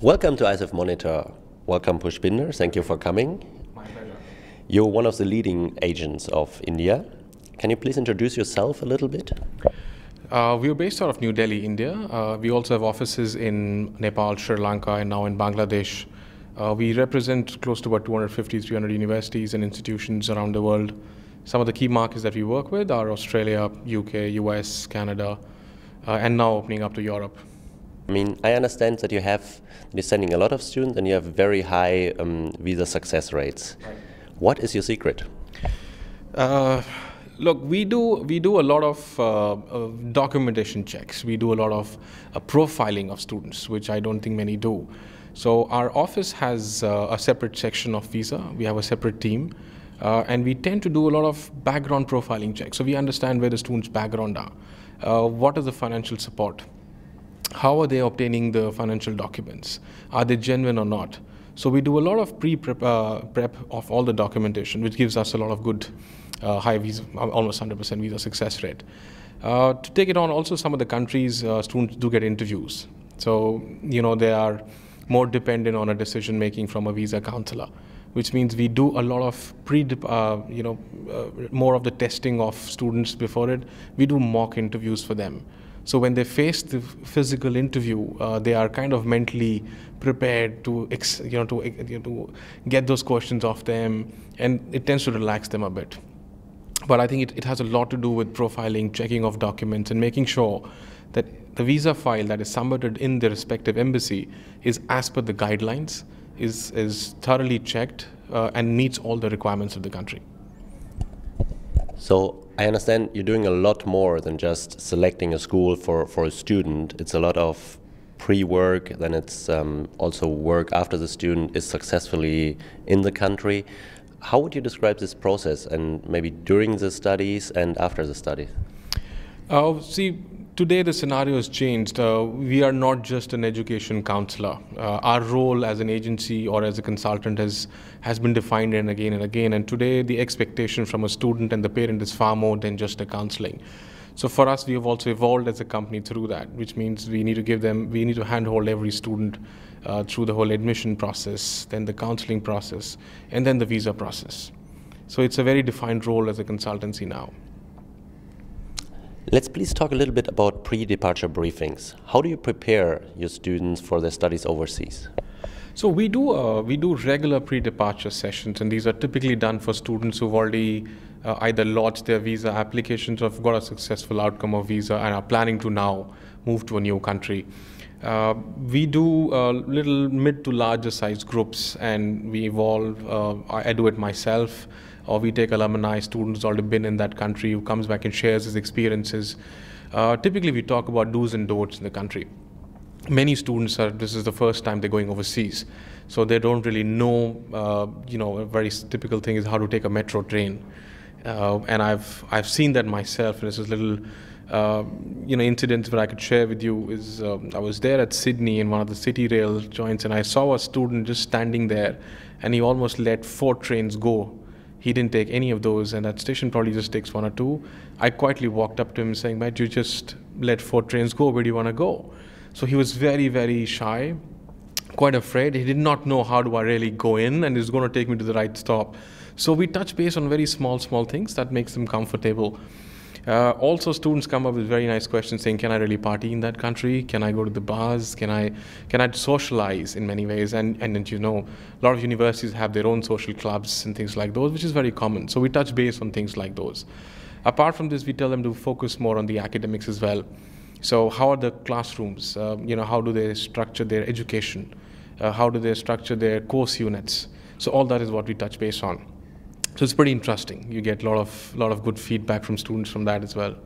Welcome to ICEF Monitor. Welcome Pushpinder, thank you for coming. My pleasure. You're one of the leading agents of India. Can you please introduce yourself a little bit? We are based out of New Delhi, India. We also have offices in Nepal, Sri Lanka, and now in Bangladesh. We represent close to about 250, 300 universities and institutions around the world. Some of the key markets that we work with are Australia, UK, US, Canada, and now opening up to Europe. I mean, I understand that you're sending a lot of students and you have very high visa success rates. Right. What is your secret? Look, we do a lot of documentation checks. We do a lot of profiling of students, which I don't think many do. So our office has a separate section of visa. We have a separate team. And we tend to do a lot of background profiling checks. So we understand where the students' background are. What is the financial support? How are they obtaining the financial documents? Are they genuine or not? So we do a lot of prep of all the documentation, which gives us a lot of good high visa, almost 100% visa success rate. To take it on, also some of the countries, students do get interviews. So, they are more dependent on a decision making from a visa counselor, which means we do a lot of more of the testing of students before it. We do mock interviews for them. So when they face the physical interview, they are kind of mentally prepared to get those questions off them, and it tends to relax them a bit. But I think it has a lot to do with profiling, checking of documents, and making sure that the visa file that is submitted in the respective embassy is as per the guidelines, is thoroughly checked, and meets all the requirements of the country. So I understand you're doing a lot more than just selecting a school for a student. It's a lot of pre-work, then it's also work after the student is successfully in the country. How would you describe this process, and maybe during the studies and after the studies? See, today the scenario has changed. We are not just an education counselor. Our role as an agency or as a consultant has been defined and again. And today the expectation from a student and the parent is far more than just a counseling. So for us, we have also evolved as a company through that, which means we need to handhold every student through the whole admission process, then the counseling process, and then the visa process. So it's a very defined role as a consultancy now. Let's please talk a little bit about pre-departure briefings. How do you prepare your students for their studies overseas? So we do regular pre-departure sessions, and these are typically done for students who've already either lodged their visa applications or have got a successful outcome of visa and are planning to now move to a new country. We do little mid to larger size groups, and we evolve. I do it myself, or we take alumni, students who's already been in that country, who comes back and shares his experiences. Typically we talk about do's and don'ts in the country. Many students this is the first time they're going overseas, so they don't really know, a very typical thing is how to take a metro train. And I've seen that myself, and this is little incidents that I could share with you is I was there at Sydney in one of the city rail joints, and I saw a student just standing there, and he almost let 4 trains go. He didn't take any of those, and that station probably just takes 1 or 2. I quietly walked up to him saying, "Mate, you just let 4 trains go, where do you want to go?" So he was very, very shy, quite afraid. He did not know how do I really go in, and it's going to take me to the right stop. So we touch base on very small things that makes them comfortable. Also, students come up with very nice questions saying, can I really party in that country? Can I go to the bars? Can I socialize in many ways? And a lot of universities have their own social clubs and things like those, which is very common. So we touch base on things like those. Apart from this, we tell them to focus more on the academics as well. So how are the classrooms? How do they structure their education? How do they structure their course units? So all that is what we touch base on. So it's pretty interesting. You get a lot of good feedback from students from that as well.